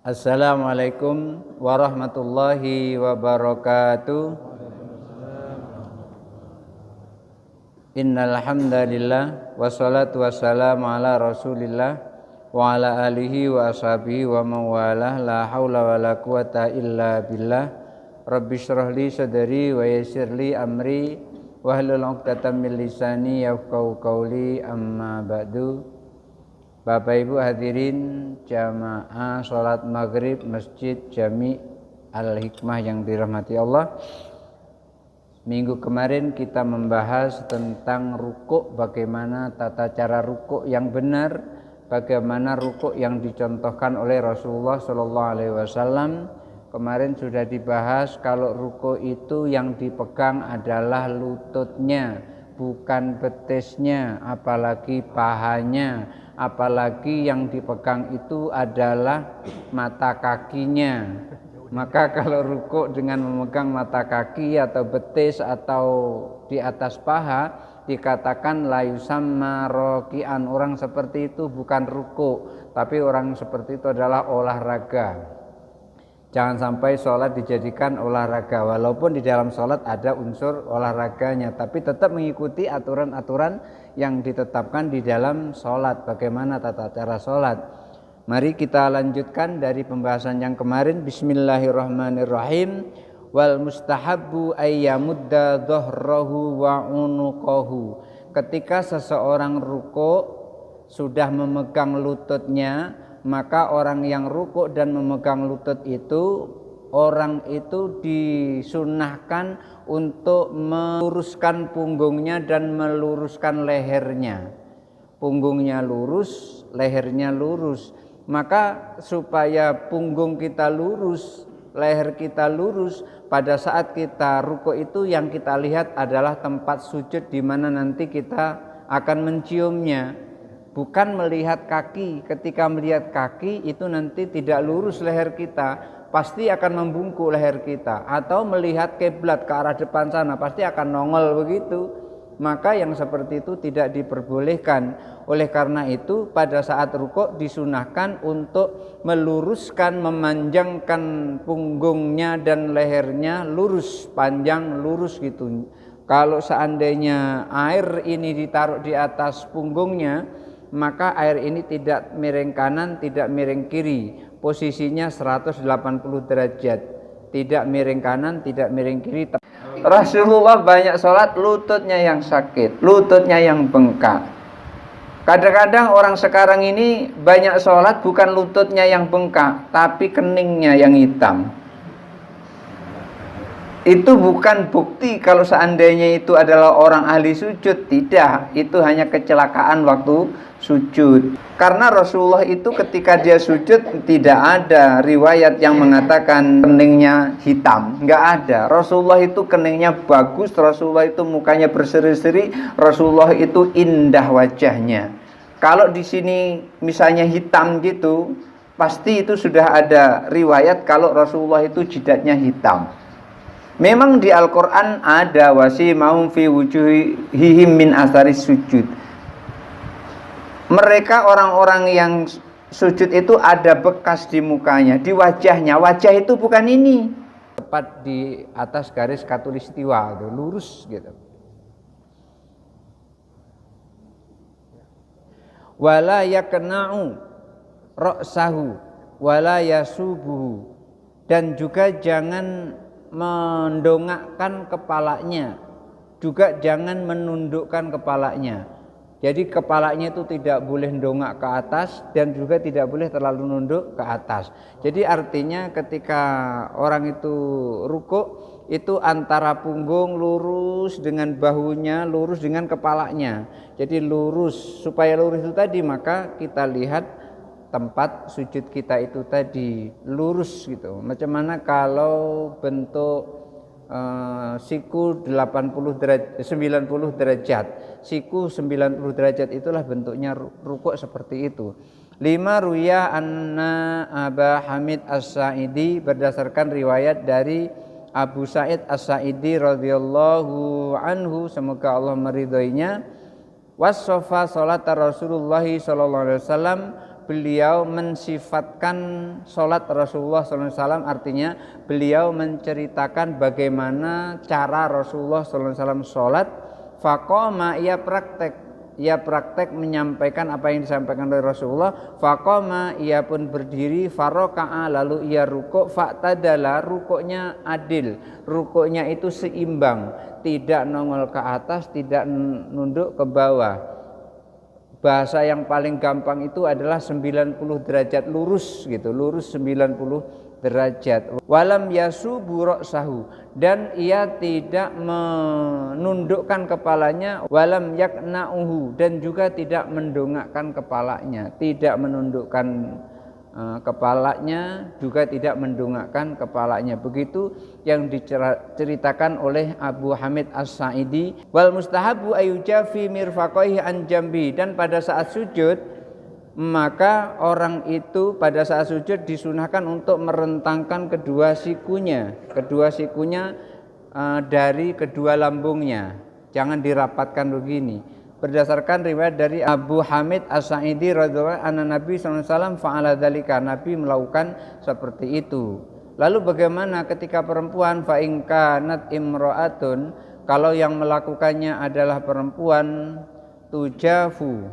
Assalamualaikum warahmatullahi wabarakatuh. Innal hamdalillah wassalatu wassalamu ala Rasulillah wa ala alihi wa ashabihi wa mawalah. La haula wala quwata illa billah. Rabbi shrah li sadri wa yassir li amri wahlul 'uqdatam min lisani yafqahu qawli. Amma ba'du. Bapak Ibu hadirin jamaah salat maghrib Masjid Jami Al-Hikmah yang dirahmati Allah. Minggu kemarin kita membahas tentang rukuk, bagaimana tata cara rukuk yang benar, bagaimana rukuk yang dicontohkan oleh Rasulullah SAW. Kemarin sudah dibahas kalau rukuk itu yang dipegang adalah lututnya, bukan betisnya, apalagi pahanya. Apalagi yang dipegang itu adalah mata kakinya. Maka kalau rukuk dengan memegang mata kaki atau betis atau di atas paha, dikatakan la yusamma raki'an. Orang seperti itu bukan rukuk, tapi orang seperti itu adalah olahraga. Jangan sampai sholat dijadikan olahraga, walaupun di dalam sholat ada unsur olahraganya, tapi tetap mengikuti aturan-aturan yang ditetapkan di dalam sholat. Bagaimana tata cara sholat? Mari kita lanjutkan dari pembahasan yang kemarin. Bismillahirrahmanirrahim. Wal mustahabbu ayyamudda dhahrahu wa unuqahu. Ketika seseorang rukuk sudah memegang lututnya, maka orang yang rukuk dan memegang lutut itu, orang itu disunahkan untuk meluruskan punggungnya dan meluruskan lehernya. Punggungnya lurus, lehernya lurus. Maka supaya punggung kita lurus, leher kita lurus, pada saat kita rukuk itu yang kita lihat adalah tempat sujud di mana nanti kita akan menciumnya. Bukan melihat kaki. Ketika melihat kaki itu nanti tidak lurus leher kita, pasti akan membungkuk leher kita. Atau melihat kiblat ke arah depan sana, pasti akan nongol begitu. Maka yang seperti itu tidak diperbolehkan. Oleh karena itu pada saat rukuk disunahkan untuk meluruskan, memanjangkan punggungnya dan lehernya lurus, panjang lurus gitu. Kalau seandainya air ini ditaruh di atas punggungnya, maka air ini tidak miring kanan, tidak miring kiri. Posisinya 180 derajat. Tidak miring kanan, tidak miring kiri. Rasulullah banyak sholat lututnya yang sakit, lututnya yang bengkak. Kadang-kadang orang sekarang ini banyak sholat bukan lututnya yang bengkak, tapi keningnya yang hitam. Itu bukan bukti kalau seandainya itu adalah orang ahli sujud. Tidak, itu hanya kecelakaan waktu sujud. Karena Rasulullah itu ketika dia sujud tidak ada riwayat yang mengatakan keningnya hitam. Enggak ada. Rasulullah itu keningnya bagus, Rasulullah itu mukanya berseri-seri, Rasulullah itu indah wajahnya. Kalau di sini misalnya hitam gitu, pasti itu sudah ada riwayat kalau Rasulullah itu jidatnya hitam. Memang di Al-Quran ada wasimahum fi wujuhihim min asaris sujud. Mereka orang-orang yang sujud itu ada bekas di mukanya, di wajahnya. Wajah itu bukan ini. Tepat di atas garis khatulistiwa, lurus gitu. Wala yakna'u ra'sahu wala yasubuhu. Dan juga jangan mendongakkan kepalanya, juga jangan menundukkan kepalanya. Jadi kepalanya itu tidak boleh dongak ke atas dan juga tidak boleh terlalu nunduk ke atas. Jadi artinya ketika orang itu rukuk itu antara punggung lurus dengan bahunya, lurus dengan kepalanya. Jadi lurus, supaya lurus itu tadi maka kita lihat tempat sujud kita itu tadi lurus gitu. Macam mana kalau bentuk siku 90 derajat. Siku 90 derajat itulah bentuknya rukuk seperti itu. 5 ruya anna Aba Hamid As-Sa'idi, berdasarkan riwayat dari Abu Sa'id As-Sa'idi radhiyallahu anhu, semoga Allah meridhoinya, wassofa salat Rasulullah sallallahu alaihi wasallam, beliau mensifatkan sholat Rasulullah SAW, artinya beliau menceritakan bagaimana cara Rasulullah SAW sholat. Faqoma, ia praktek menyampaikan apa yang disampaikan oleh Rasulullah. Faqoma, ia pun berdiri. Faroka'a, lalu ia rukuk. Fa'tadala, rukuknya adil, rukuknya itu seimbang, tidak nongol ke atas, tidak nunduk ke bawah. Bahasa yang paling gampang itu adalah 90 derajat lurus gitu, lurus 90 derajat. Walam yasubu ra'sahu, dan ia tidak menundukkan kepalanya. Walam yakna'uhu, dan juga tidak mendongakkan kepalanya, tidak menundukkan kepalanya, juga tidak mendongakkan kepalanya. Begitu yang diceritakan oleh Abu Hamid As-Sa'idi. Wal mustahabu ayujafi mirfaqaihi an jambi, dan pada saat sujud maka orang itu pada saat sujud disunahkan untuk merentangkan kedua sikunya dari kedua lambungnya, jangan dirapatkan begini. Berdasarkan riwayat dari Abu Hamid As-Sa'idi radhiyallahu anhu, Nabi SAW fa'ala dzalika, Nabi melakukan seperti itu. Lalu bagaimana ketika perempuan? Fa in kanat imra'atun, kalau yang melakukannya adalah perempuan, tujafu,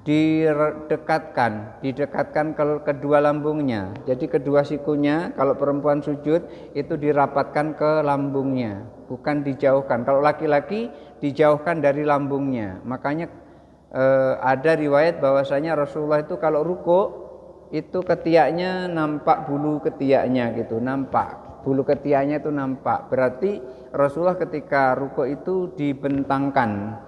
didekatkan ke kedua lambungnya. Jadi kedua sikunya kalau perempuan sujud itu dirapatkan ke lambungnya, bukan dijauhkan. Kalau laki-laki dijauhkan dari lambungnya. Makanya ada riwayat bahwasanya Rasulullah itu kalau rukuk itu ketiaknya nampak bulu ketiaknya gitu, nampak bulu ketiaknya itu nampak. Berarti Rasulullah ketika rukuk itu dibentangkan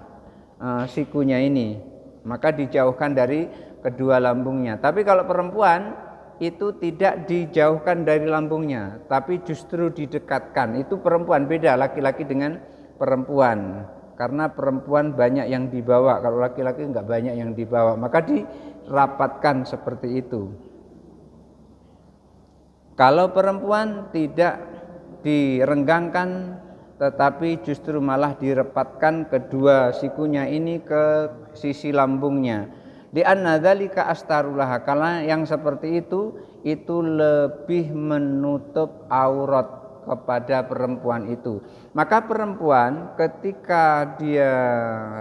sikunya ini, maka dijauhkan dari kedua lambungnya. Tapi kalau perempuan itu tidak dijauhkan dari lambungnya, tapi justru didekatkan. Itu perempuan, beda laki-laki dengan perempuan. Karena perempuan banyak yang dibawa, kalau laki-laki enggak banyak yang dibawa, maka dirapatkan seperti itu. Kalau perempuan tidak direnggangkan, tetapi justru malah dirapatkan kedua sikunya ini ke sisi lambungnya. Di anna dzalika astarullah, karena yang seperti itu lebih menutup aurat kepada perempuan itu. Maka perempuan ketika dia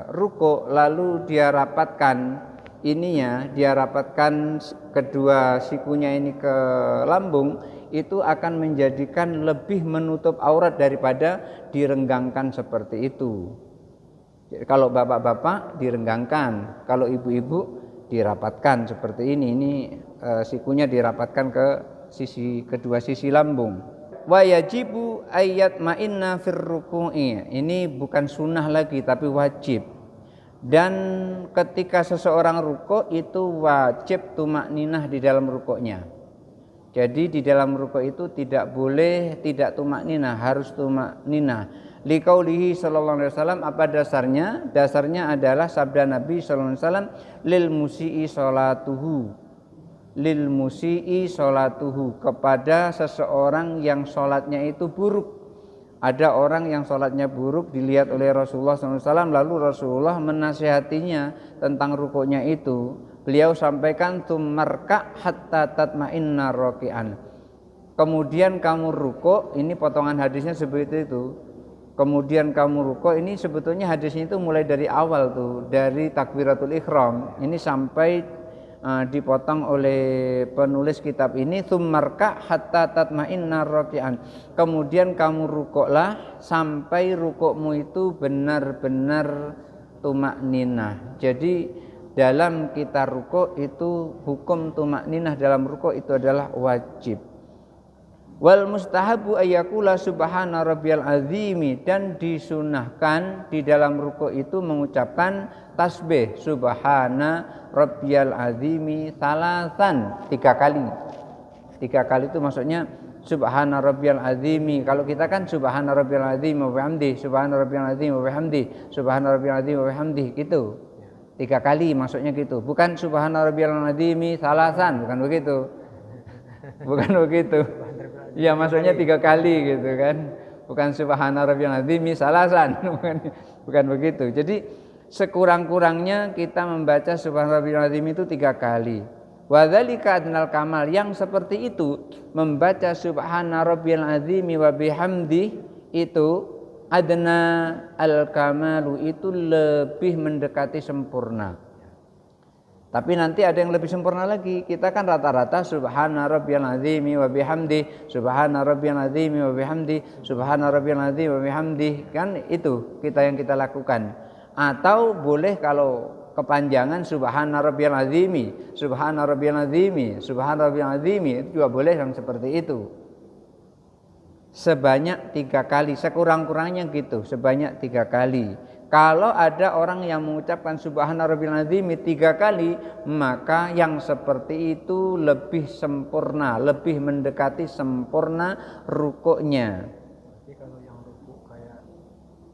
rukuk lalu dia rapatkan ininya, dia rapatkan kedua sikunya ini ke lambung, itu akan menjadikan lebih menutup aurat daripada direnggangkan seperti itu. Jadi, kalau bapak-bapak direnggangkan, kalau ibu-ibu dirapatkan seperti ini. Ini sikunya dirapatkan ke kedua sisi lambung. Wa yajibu ayat ma'inna fir ruku'i. Ini bukan sunnah lagi tapi wajib. Dan ketika seseorang rukuk itu wajib tumakninah di dalam rukuknya. Jadi di dalam rukuk itu tidak boleh tidak tumakninah, harus tumakninah. Liqaulihi sallallahu alaihi wasallam, apa dasarnya? Dasarnya adalah sabda Nabi sallallahu alaihi wasallam, lil musii sholatuhu, kepada seseorang yang sholatnya itu buruk. Ada orang yang sholatnya buruk dilihat oleh Rasulullah SAW, lalu Rasulullah menasihatinya tentang rukuknya itu. Beliau sampaikan, tumarka hatta tatma'inna raki'an. Kemudian kamu rukuk, ini potongan hadisnya seperti itu. Kemudian kamu rukuk, ini sebetulnya hadisnya itu mulai dari awal tuh, dari takbiratul ihram. Ini sampai dipotong oleh penulis kitab ini, tsummarka hatta tatma'inna raki'an. Kemudian kamu rukuklah sampai rukukmu itu benar-benar tumakninah. Jadi dalam kita rukuk itu hukum tumakninah dalam rukuk itu adalah wajib. Wal mustahabu ayyakula subhana rabbiyal azimi, dan disunahkan di dalam rukuk itu mengucapkan tasbih subhana rabbiyal azimi salasan, 3 kali. 3 kali itu maksudnya subhana rabbiyal azimi. Kalau kita kan subhana rabbiyal azimi wa bihamdi, subhana rabbiyal azimi wa bihamdi, subhana rabbiyal azimi wa bihamdi gitu. 3 kali maksudnya gitu. Bukan subhana rabbiyal azimi salasan, bukan begitu. Bukan begitu. Ya maksudnya 3 kali gitu kan. Bukan subhana rabbiyal azimi salasan. Bukan begitu. Jadi sekurang-kurangnya kita membaca subhana rabbiyal azim itu 3 kali. Wa dzalika adnal kamal, yang seperti itu membaca subhana rabbiyal azim wa bihamdi itu adna al kamalu, itu lebih mendekati sempurna. Tapi nanti ada yang lebih sempurna lagi. Kita kan rata-rata subhana rabbiyal azim wa bihamdi, subhana rabbiyal azim wa bihamdi, subhana rabbiyal azim wa bihamdi. Kan itu yang kita lakukan. Atau boleh kalau kepanjangan subhana rabbiyal azim, subhana rabbiyal azim, subhana rabbiyal azim, itu juga boleh yang seperti itu. Sebanyak 3 kali, sekurang-kurangnya gitu, sebanyak 3 kali. Kalau ada orang yang mengucapkan subhana rabbiyal azim 3 kali, maka yang seperti itu lebih sempurna, lebih mendekati sempurna rukuknya. Tapi kalau yang rukuk kayak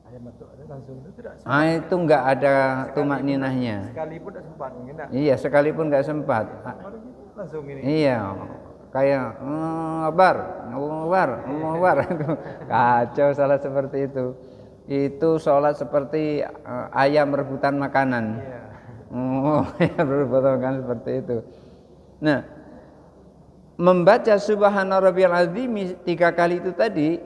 ayam batuk langsung itu tidak sempat. Itu enggak ada tumak ninahnya. Sekalipun tidak sempat mungkin enggak. Iya, sekalipun enggak sempat. Langsung ini. Iya. Kayak Akbar. Kacau salah seperti itu. Itu sholat seperti ayam rebutan makanan. Ayam rebutan makanan seperti itu. Nah, membaca subhana rabbiyal azim 3 kali itu tadi,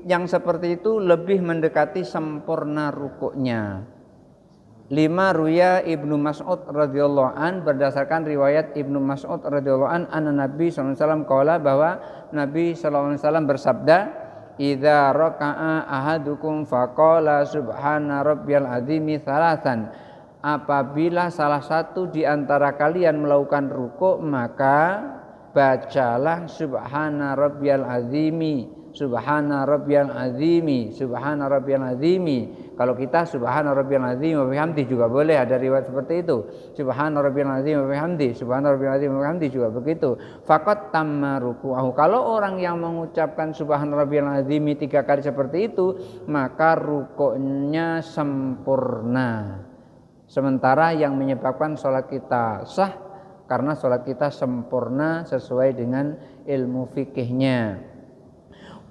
yang seperti itu lebih mendekati sempurna rukuknya. 5 ruya Ibnu Mas'ud radhiyallahu an, berdasarkan riwayat Ibnu Mas'ud radhiyallahu an, Nabi sallallahu alaihi wasallam qala, bahwa Nabi sallallahu alaihi wasallam bersabda, idza raka'a ahadukum faqala subhana rabbiyal azimi salasan, apabila salah satu di antara kalian melakukan rukuk, maka bacalah subhana rabbiyal azimi, subhana rabbiyal azimi, subhana rabbiyal azimi. Kalau kita subhana rabbiyal azim wa bihamdi juga boleh, ada riwayat seperti itu. Subhana rabbiyal azim wa bihamdi, subhana rabbiyal azim wa bihamdi juga begitu. Faqat tamma ruku'ahu. Kalau orang yang mengucapkan subhana rabbiyal azim 3 kali seperti itu, maka rukuknya sempurna. Sementara yang menyebabkan sholat kita sah karena sholat kita sempurna sesuai dengan ilmu fikihnya.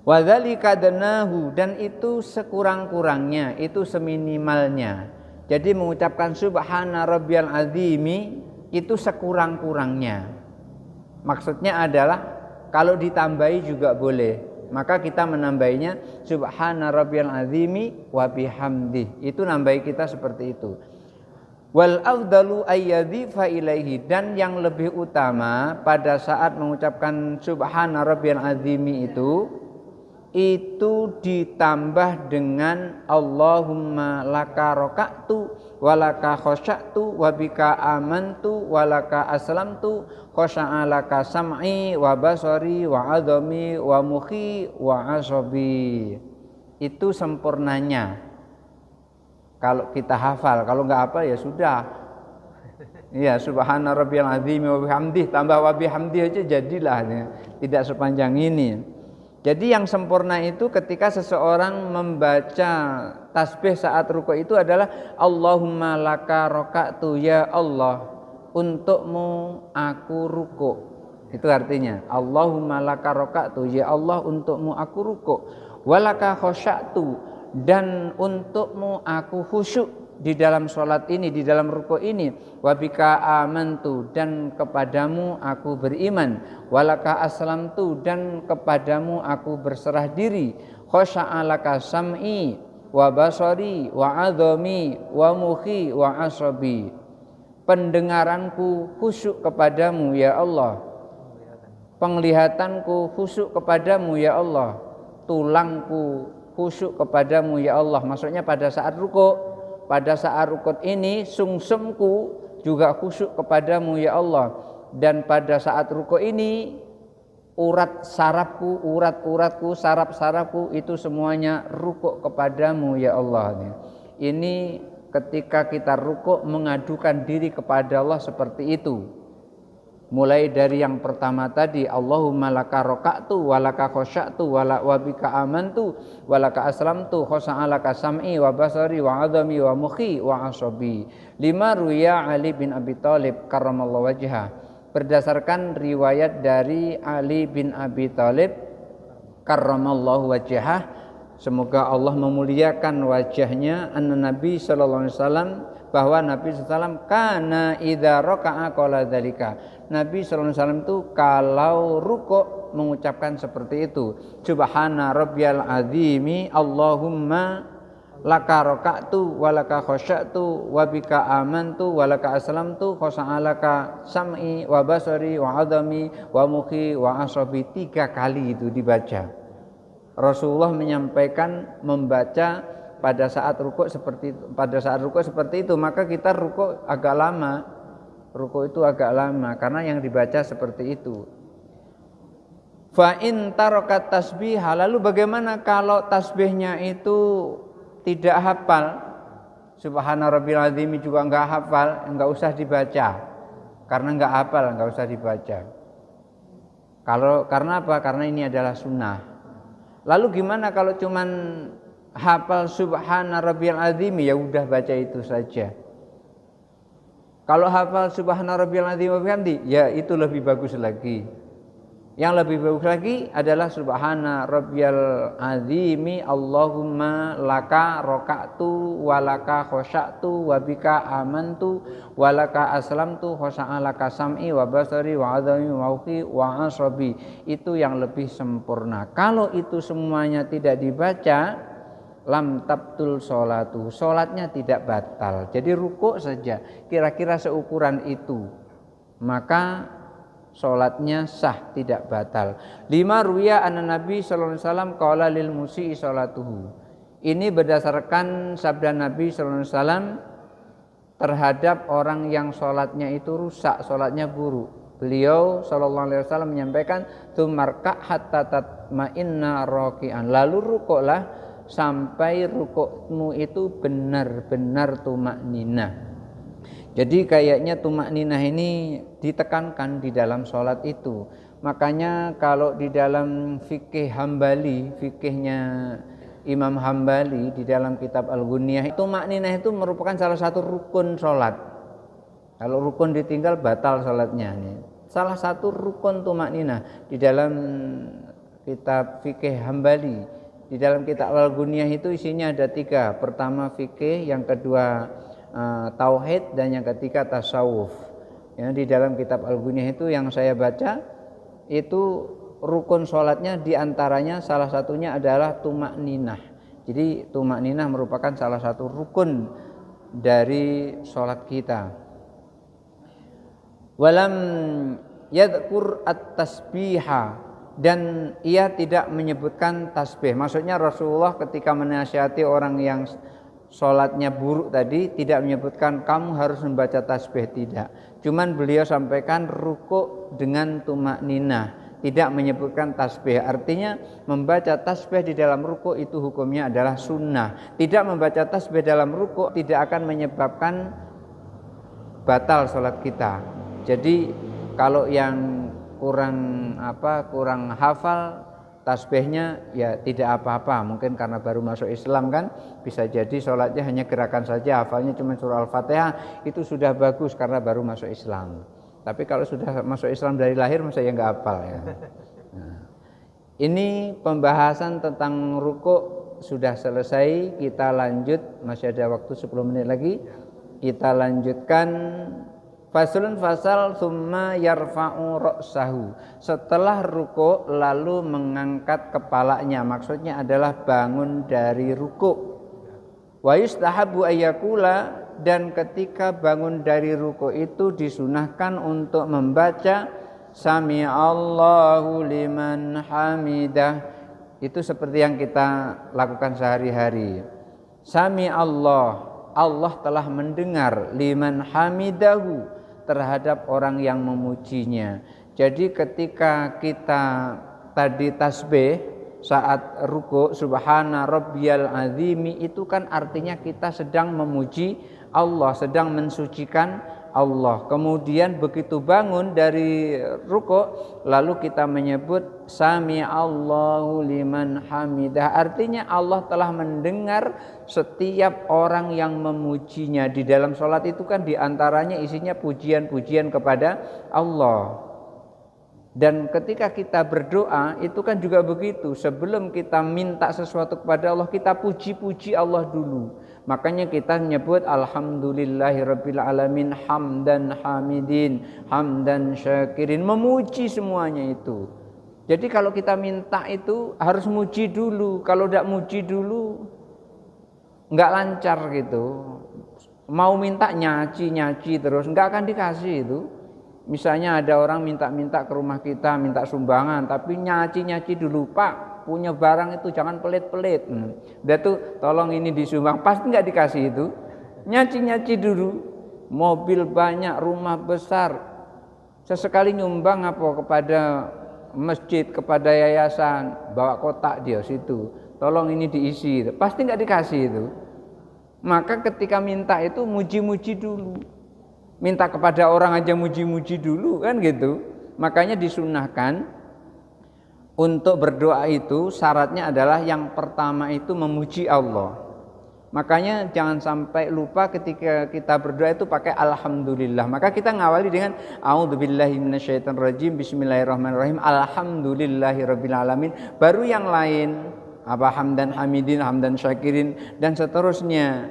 Wadzalika adnahu, dan itu sekurang-kurangnya, itu seminimalnya. Jadi mengucapkan subhana rabbiyal azimi itu sekurang-kurangnya. Maksudnya adalah kalau ditambahi juga boleh. Maka kita menambahinya subhana rabbiyal azimi wa bihamdi. Itu nambahi kita seperti itu. Wal afdalu ayyadhifa ilaihi, dan yang lebih utama pada saat mengucapkan subhana rabbiyal azimi itu ditambah dengan Allahumma laka roka'tu walaka khosya'tu wabika amantu walaka aslamtu khosya'alaka sam'i wa basari wa adhami wa mukhi wa asabi. Itu sempurnanya kalau kita hafal. Kalau enggak hafal ya sudah. Iya, subhana rabbiyal azim wa bihamdih, tambah wa bihamdih aja jadilah, tidak sepanjang ini. Jadi yang sempurna itu ketika seseorang membaca tasbih saat rukuk itu adalah Allahumma laka roka'tu, ya Allah, untukmu aku rukuk. Itu artinya Allahumma laka roka'tu, ya Allah, untukmu aku rukuk. Walaka khosya'tu, dan untukmu aku khusyuk di dalam sholat ini, di dalam rukuk ini. Wabika amantu, dan kepadamu aku beriman. Walaka aslamtu, dan kepadamu aku berserah diri. Khosya'alaka sam'i wa basari wa adhami wa mukhi wa asabi. Pendengaranku khusyuk kepadamu ya Allah, penglihatanku khusyuk kepadamu ya Allah, tulangku khusyuk kepadamu ya Allah. Maksudnya pada saat rukuk. Pada saat rukuk ini sungsumku juga khusyuk kepadamu ya Allah, dan pada saat rukuk ini urat sarafku, urat-uratku, saraf-sarafku itu semuanya rukuk kepadamu ya Allah. Ini ketika kita rukuk mengadukan diri kepada Allah seperti itu. Mulai dari yang pertama tadi, Allahumma laka roka'tu walaka khosya'tu wabika amantu walaka aslamtu khosya'alaka sam'i wa basari wa adhami wa mukhi wa asabi. 5 ruya Ali bin Abi Thalib karramallahu wajhah, berdasarkan riwayat dari Ali bin Abi Thalib karramallahu wajhah, semoga Allah memuliakan wajahnya, anna Nabi sallallahu alaihi wasallam bahwa Nabi SAW kana idza raka'a qala dzalika. Nabi SAW itu kalau rukuk mengucapkan seperti itu. Subhana rabbiyal azimi Allahumma laka raka'tu wa laka khasya'tu wa bika amantu wa laka aslamtu khosa'alaka sam'i wa basari wa adami wa mukhi wa asabi. 3 kali itu dibaca. Rasulullah menyampaikan membaca pada saat rukuk seperti itu, maka kita rukuk agak lama. Rukuk itu agak lama karena yang dibaca seperti itu. Fa in tarakat tasbih, lalu bagaimana kalau tasbihnya itu tidak hafal? Subhana rabbil azim juga enggak hafal, enggak usah dibaca. Karena enggak hafal, enggak usah dibaca. Karena apa? Karena ini adalah sunnah. Lalu gimana kalau cuman hafal subhana rabbil azim, ya udah baca itu saja. Kalau hafal subhana rabbil azim wa bihamdi, ya itu lebih bagus lagi. Yang lebih bagus lagi adalah subhana rabbiyal azimi Allahumma laka raka'tu wa laka khasya'tu wa bika amantu wa laka aslamtu khosa'alaka sam'i wa basari wa adami wa uqi wa asabi. Itu yang lebih sempurna. Kalau itu semuanya tidak dibaca, lam tabtul sholatu, sholatnya tidak batal. Jadi rukuk saja kira-kira seukuran itu, maka sholatnya sah, tidak batal. 5 ruya anna Nabi sallallahu alaihi wasallam qala lil musii sholatuhu. Ini berdasarkan sabda Nabi sallallahu alaihi wasallam terhadap orang yang sholatnya itu rusak, sholatnya buruk. Beliau sallallahu alaihi wasallam menyampaikan tumarka hatta tatma'inna raki'an, lalu rukuklah sampai rukukmu itu benar-benar tumakninah. Jadi kayaknya tumakninah ini ditekankan di dalam sholat itu. Makanya kalau di dalam fikih Hambali, fikihnya Imam Hambali di dalam kitab Al-Ghunniyah, tumakninah itu merupakan salah satu rukun sholat. Kalau rukun ditinggal batal sholatnya. Salah satu rukun tumakninah di dalam kitab fikih Hambali. Di dalam kitab Al-Ghunniyah itu isinya ada 3. Pertama fikih, yang kedua tauhid, dan yang ketiga tasawuf. Ya, di dalam kitab Al-Ghunniyah itu yang saya baca itu rukun sholatnya diantaranya salah satunya adalah tumakninah. Jadi tumakninah merupakan salah satu rukun dari sholat kita. Walam yadhkur at-tasbiha, dan ia tidak menyebutkan tasbih. Maksudnya Rasulullah ketika menasihati orang yang sholatnya buruk tadi tidak menyebutkan kamu harus membaca tasbih, tidak. Cuman beliau sampaikan rukuk dengan tumakninah, tidak menyebutkan tasbih. Artinya membaca tasbih di dalam rukuk itu hukumnya adalah sunnah. Tidak membaca tasbih dalam rukuk tidak akan menyebabkan batal sholat kita. Jadi kalau yang kurang hafal tasbihnya, ya tidak apa-apa. Mungkin karena baru masuk Islam kan, bisa jadi sholatnya hanya gerakan saja, hafalnya cuma surah Al-Fatihah, itu sudah bagus karena baru masuk Islam. Tapi kalau sudah masuk Islam dari lahir, masa ya nggak hafal ya. Nah, ini pembahasan tentang rukuk sudah selesai. Kita lanjut, masih ada waktu 10 menit lagi. Kita lanjutkan. Faslun fasal summa yarfa'u ra'sahu. Setelah rukuk lalu mengangkat kepalanya. Maksudnya adalah bangun dari rukuk. Wa yustahabu ayyakula, dan ketika bangun dari rukuk itu disunahkan untuk membaca Sami Allahu liman hamidah. Itu seperti yang kita lakukan sehari-hari. Sami Allah telah mendengar, liman hamidahu, terhadap orang yang memujinya. Jadi ketika kita tadi tasbih saat rukuk subhana rabbiyal azimi, itu kan artinya kita sedang memuji Allah, sedang mensucikan Allah. Kemudian begitu bangun dari rukuk lalu kita menyebut Sami Allahu liman hamidah, artinya Allah telah mendengar setiap orang yang memujinya. Di dalam sholat itu kan diantaranya isinya pujian-pujian kepada Allah. Dan ketika kita berdoa itu kan juga begitu. Sebelum kita minta sesuatu kepada Allah, kita puji-puji Allah dulu. Makanya kita menyebut alhamdulillahirabbil alamin, hamdan hamidin, hamdan syakirin, memuji semuanya itu. Jadi kalau kita minta itu harus muji dulu. Kalau tidak muji dulu nggak lancar gitu. Mau minta nyaci terus nggak akan dikasih itu. Misalnya ada orang minta ke rumah kita, minta sumbangan, tapi nyaci dulu, Pak, punya barang itu jangan pelit-pelit. Dia tuh tolong ini disumbang, pasti nggak dikasih itu. Nyaci dulu, mobil banyak, rumah besar, sesekali nyumbang apa kepada masjid, kepada yayasan, bawa kotak dia situ, tolong ini diisi, pasti nggak dikasih itu. Maka ketika minta itu muji-muji dulu. Minta kepada orang aja muji-muji dulu kan gitu. Makanya disunahkan untuk berdoa itu syaratnya adalah yang pertama itu memuji Allah. Makanya jangan sampai lupa ketika kita berdoa itu pakai alhamdulillah. Maka kita ngawali dengan a'udzubillahi minasyaitonirrajim, bismillahirrahmanirrahim, alhamdulillahirabbil alamin. Baru yang lain apa hamdan hamidin, hamdan syakirin dan seterusnya.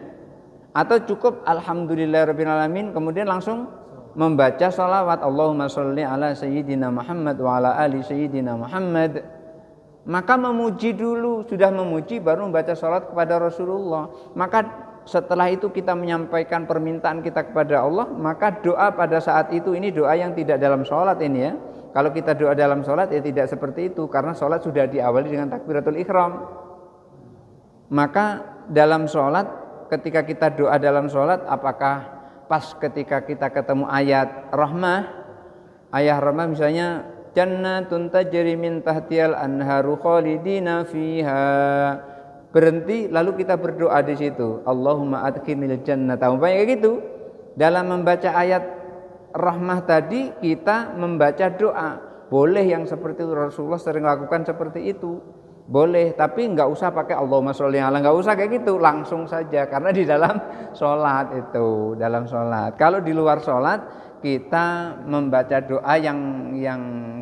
Atau cukup alhamdulillahirabbil alamin kemudian langsung membaca sholawat Allahumma sholli ala sayyidina Muhammad wa ala ali sayyidina Muhammad. Maka memuji dulu, sudah memuji baru membaca sholawat kepada Rasulullah. Maka setelah itu kita menyampaikan permintaan kita kepada Allah, maka doa pada saat itu, ini doa yang tidak dalam sholat ini ya. Kalau kita doa dalam sholat ya tidak seperti itu, karena sholat sudah diawali dengan takbiratul ihram. Maka dalam sholat, ketika kita doa dalam sholat, apakah pas ketika kita ketemu ayat rahmah, ayat rahmah misalnya jannatun tajri min tahtiyal anharu khalidina fiha, berhenti lalu kita berdoa di situ, Allahumma adkhilnil jannata, umpamanya kayak gitu. Dalam membaca ayat rahmah tadi kita membaca doa, boleh yang seperti itu, Rasulullah sering lakukan seperti itu. Boleh, tapi nggak usah pakai Allahumma sholli ala, nggak usah kayak gitu, langsung saja, karena di dalam sholat itu, dalam sholat. Kalau di luar sholat kita membaca doa yang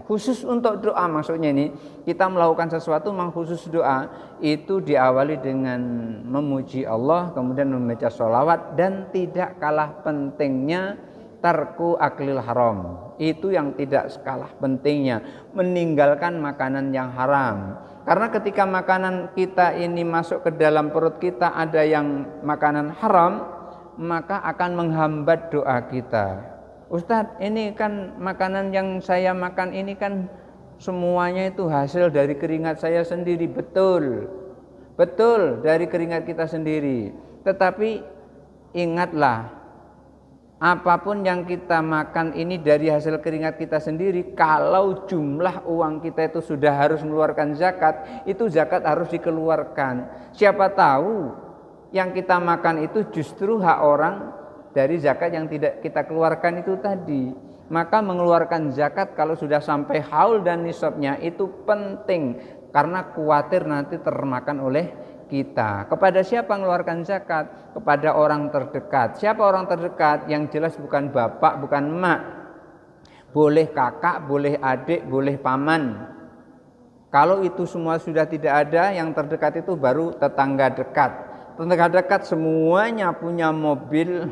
khusus untuk doa, maksudnya ini kita melakukan sesuatu memang khusus doa, itu diawali dengan memuji Allah, kemudian membaca sholawat, dan tidak kalah pentingnya tarku aklil haram, itu yang tidak kalah pentingnya, meninggalkan makanan yang haram. Karena ketika makanan kita ini masuk ke dalam perut kita ada yang makanan haram, maka akan menghambat doa kita. Ustadz, ini kan makanan yang saya makan ini kan semuanya itu hasil dari keringat saya sendiri. Betul dari keringat kita sendiri. Tetapi ingatlah, apapun yang kita makan ini dari hasil keringat kita sendiri, kalau jumlah uang kita itu sudah harus mengeluarkan zakat, itu zakat harus dikeluarkan. Siapa tahu yang kita makan itu justru hak orang dari zakat yang tidak kita keluarkan itu tadi. Maka mengeluarkan zakat kalau sudah sampai haul dan nisabnya itu penting, karena khawatir nanti termakan oleh kita. Kepada siapa mengeluarkan zakat? Kepada orang terdekat. Siapa orang terdekat? Yang jelas bukan bapak, bukan emak. Boleh kakak, boleh adik, boleh paman. Kalau itu semua sudah tidak ada, yang terdekat itu baru tetangga dekat. Tetangga dekat semuanya punya mobil,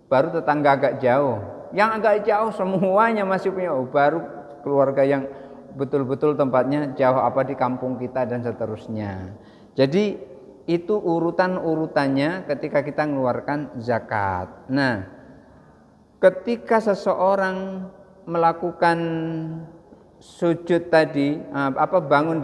baru tetangga agak jauh. Yang agak jauh semuanya masih punya, baru keluarga yang betul-betul tempatnya jauh, apa di kampung kita dan seterusnya. Jadi itu urutan-urutannya ketika kita mengeluarkan zakat. Nah, ketika seseorang melakukan sujud tadi, bangun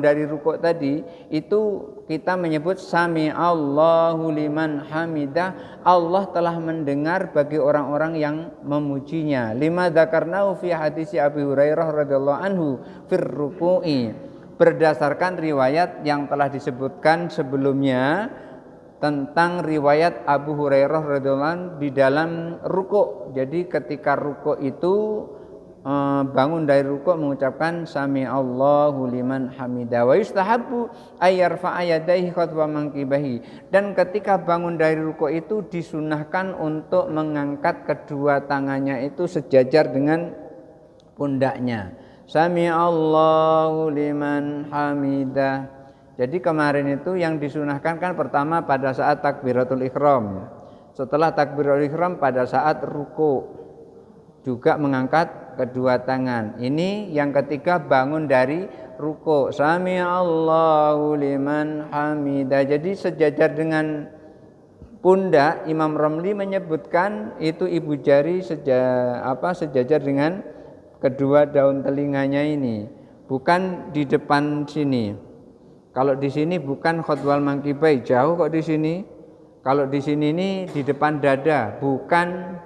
dari rukuk tadi, itu kita menyebut sami Allahu liman hamidah, Allah telah mendengar bagi orang-orang yang memujinya. Lima dzakarnahu fi hadisi Abi Hurairah radhiyallahu anhu fir ruku'i, berdasarkan riwayat yang telah disebutkan sebelumnya tentang riwayat Abu Hurairah radhiyallahu anhu di dalam rukuk. Jadi ketika rukuk itu bangun dari rukuk mengucapkan sami Allahu liman hamidah, wa yustahabbu ayyarfa'a yadayhi khatwa mankibahi, dan ketika bangun dari rukuk itu disunahkan untuk mengangkat kedua tangannya itu sejajar dengan pundaknya. Sami Allahu liman hamidah. Jadi kemarin itu yang disunahkan kan pertama pada saat takbiratul ihram. Setelah takbiratul ihram pada saat ruku juga mengangkat kedua tangan. Ini yang ketiga bangun dari ruku. Sami Allahu liman hamidah. Jadi sejajar dengan pundak, Imam Romli menyebutkan itu ibu jari sejajar dengan kedua daun telinganya ini, bukan di depan sini. Kalau di sini bukan khotwal mangkibai, jauh kok di sini. Kalau di sini ini di depan dada, bukan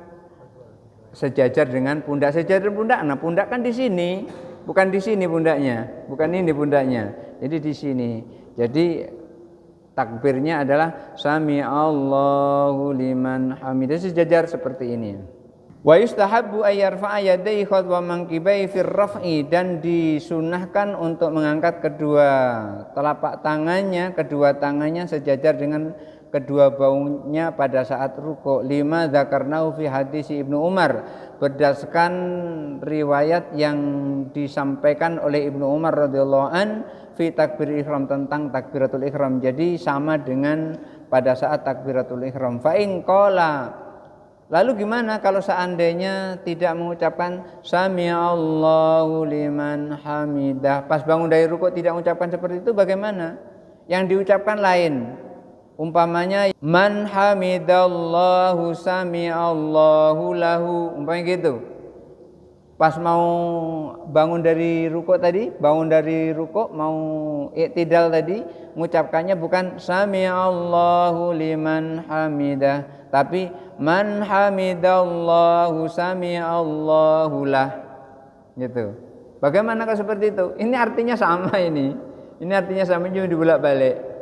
sejajar dengan pundak. Sejajar pundak, nah pundak kan di sini, bukan di sini pundaknya, bukan ini pundaknya. Jadi di sini. Jadi takbirnya adalah sami Allahu liman hamidah, sejajar seperti ini. Wa yustahabbu ayyarfa'a yadayhi khotwa mangkibai fir raf'i, dan disunahkan untuk mengangkat kedua telapak tangannya, kedua tangannya sejajar dengan kedua bahunya pada saat ruku'. Lima dzakarnahu fi hadis Ibnu Umar, berdasarkan riwayat yang disampaikan oleh Ibnu Umar radhiyallahu an fi takbir ihram, tentang takbiratul ihram. Jadi sama dengan pada saat takbiratul ihram. Fa in qala, lalu gimana kalau seandainya tidak mengucapkan sami Allahu liman hamidah, pas bangun dari rukuk tidak mengucapkan seperti itu, bagaimana? Yang diucapkan lain. Umpamanya man hamidallahu sami Allahu lahu, umpamanya gitu. Pas mau bangun dari rukuk tadi, mau iktidal tadi, mengucapkannya bukan sami Allahu liman hamidah, tapi man hamidallahu sami Allahu lah, gitu. Bagaimana kalau seperti itu? Ini artinya sama ini. Ini artinya sama, juga dibolak-balik.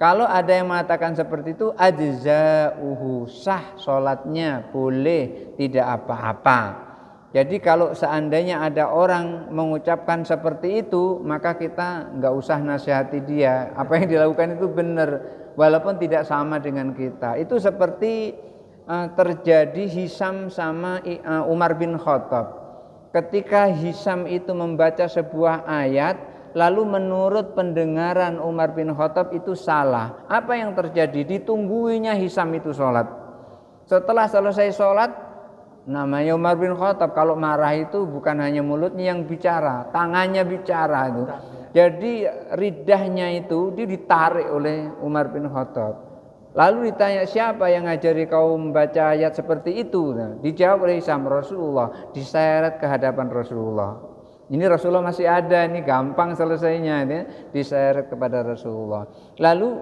Kalau ada yang mengatakan seperti itu, ajza'uhu, sah salatnya, boleh, tidak apa-apa. Jadi kalau seandainya ada orang mengucapkan seperti itu, maka kita nggak usah nasihati dia. Apa yang dilakukan itu benar, walaupun tidak sama dengan kita. Itu seperti terjadi Hisam sama Umar bin Khattab. Ketika Hisam itu membaca sebuah ayat, lalu menurut pendengaran Umar bin Khattab itu salah. Apa yang terjadi? Ditungguinya Hisam itu sholat. Setelah selesai sholat, namanya Umar bin Khattab, kalau marah itu bukan hanya mulutnya yang bicara, tangannya bicara itu. Jadi ridahnya itu dia ditarik oleh Umar bin Khattab. Lalu ditanya, siapa yang ngajari kau membaca ayat seperti itu? Nah, dijawab oleh Hisam, Rasulullah. Diseret ke hadapan Rasulullah. Ini Rasulullah masih ada, ini gampang selesainya, ya. Diseret kepada Rasulullah. Lalu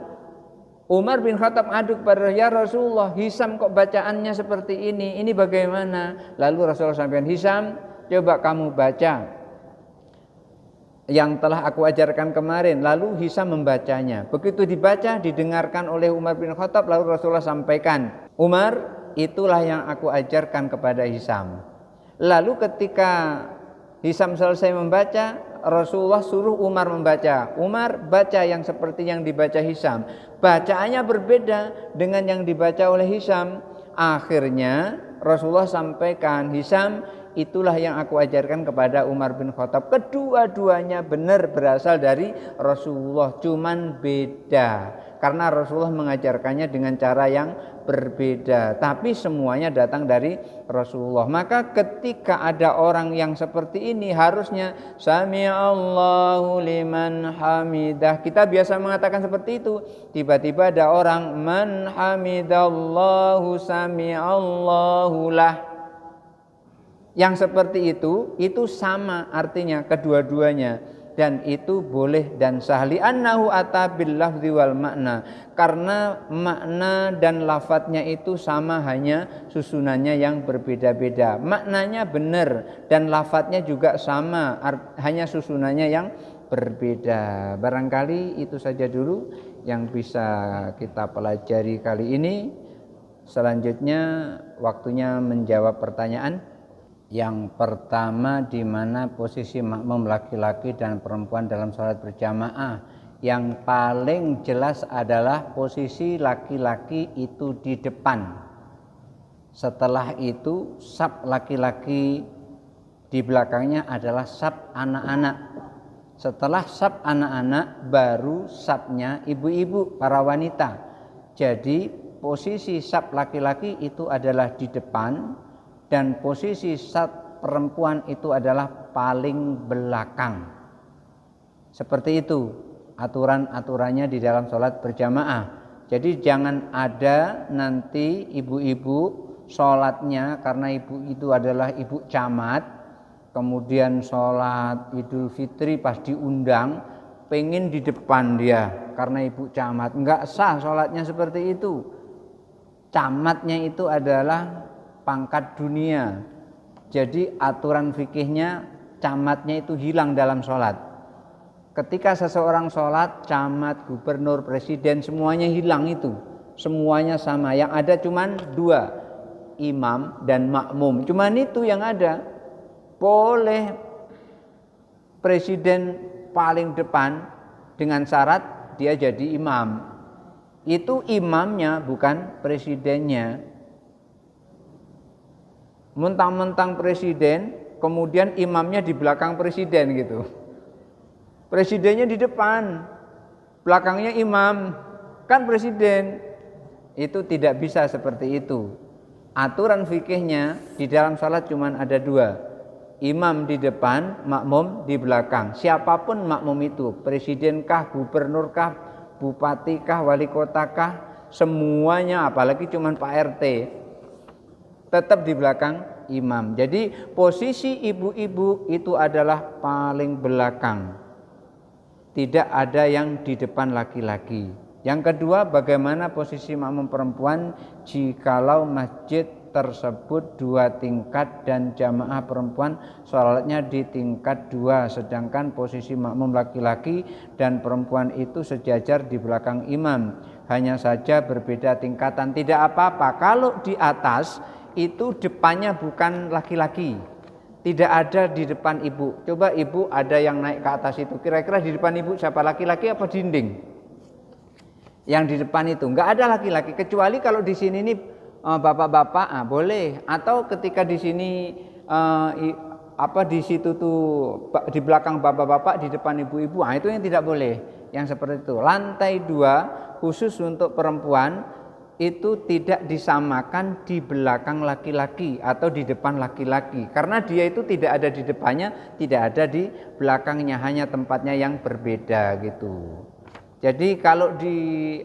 Umar bin Khattab adu kepada, ya Rasulullah, Hisam kok bacaannya seperti ini bagaimana? Lalu Rasulullah sampaikan, Hisam, coba kamu baca yang telah aku ajarkan kemarin. Lalu Hisam membacanya. Begitu dibaca, didengarkan oleh Umar bin Khattab, lalu Rasulullah sampaikan, Umar, itulah yang aku ajarkan kepada Hisam. Lalu ketika Hisam selesai membaca, Rasulullah suruh Umar membaca. Umar baca yang seperti yang dibaca Hisam. Bacaannya berbeda dengan yang dibaca oleh Hisam. Akhirnya Rasulullah sampaikan, Hisam, itulah yang aku ajarkan kepada Umar bin Khattab. Kedua-duanya benar berasal dari Rasulullah, cuman beda karena Rasulullah mengajarkannya dengan cara yang berbeda, tapi semuanya datang dari Rasulullah. Maka ketika ada orang yang seperti ini, harusnya sami Allahu liman hamidah. Kita biasa mengatakan seperti itu. Tiba-tiba ada orang man hamidallahu sami Allahu lah. Yang seperti itu sama artinya kedua-duanya, dan itu boleh dan sah. Li'annahu ata bil lafzi wal makna, karena makna dan lafadznya itu sama, hanya susunannya yang berbeda-beda. Maknanya benar dan lafadznya juga sama, hanya susunannya yang berbeda. Barangkali itu saja dulu yang bisa kita pelajari kali ini. Selanjutnya waktunya menjawab pertanyaan. Yang pertama, di mana posisi makmum laki-laki dan perempuan dalam sholat berjamaah? Yang paling jelas adalah posisi laki-laki itu di depan. Setelah itu saf laki-laki, di belakangnya adalah saf anak-anak. Setelah saf anak-anak baru safnya ibu-ibu, para wanita. Jadi posisi saf laki-laki itu adalah di depan dan posisi saf perempuan itu adalah paling belakang. Seperti itu aturan-aturannya di dalam sholat berjamaah. Jadi jangan ada nanti ibu-ibu sholatnya karena ibu itu adalah ibu camat, kemudian sholat Idul Fitri pas diundang pengen di depan dia karena ibu camat. Enggak sah sholatnya seperti itu. Camatnya itu adalah pangkat dunia. Jadi aturan fikihnya camatnya itu hilang dalam sholat. Ketika seseorang sholat, camat, gubernur, presiden semuanya hilang itu. Semuanya sama. Yang ada cuman dua, imam dan makmum. Cuman itu yang ada. Boleh presiden paling depan dengan syarat dia jadi imam. Itu imamnya bukan presidennya. Mentang-mentang presiden, kemudian imamnya di belakang presiden gitu. Presidennya di depan, belakangnya imam, kan presiden. Itu tidak bisa seperti itu. Aturan fikihnya di dalam salat cuma ada dua. Imam di depan, makmum di belakang. Siapapun makmum itu, presidenkah, gubernurkah, bupatikah, wali kotakah, semuanya, apalagi cuma Pak RT, tetap di belakang imam. Jadi posisi ibu-ibu itu adalah paling belakang. Tidak ada yang di depan laki-laki. Yang kedua, bagaimana posisi makmum perempuan jikalau masjid tersebut 2 tingkat dan jamaah perempuan sholatnya di tingkat 2, sedangkan posisi makmum laki-laki dan perempuan itu sejajar di belakang imam, hanya saja berbeda tingkatan. Tidak apa-apa kalau di atas itu depannya bukan laki-laki, tidak ada di depan ibu. Coba ibu ada yang naik ke atas itu, kira-kira di depan ibu siapa, laki-laki apa dinding? Yang di depan itu enggak ada laki-laki, kecuali kalau di sini nih bapak-bapak boleh, atau ketika di sini di situ tuh di belakang bapak-bapak, di depan ibu-ibu, itu yang tidak boleh, yang seperti itu. Lantai 2 khusus untuk perempuan itu tidak disamakan di belakang laki-laki atau di depan laki-laki, karena dia itu tidak ada di depannya, tidak ada di belakangnya, hanya tempatnya yang berbeda gitu. Jadi kalau di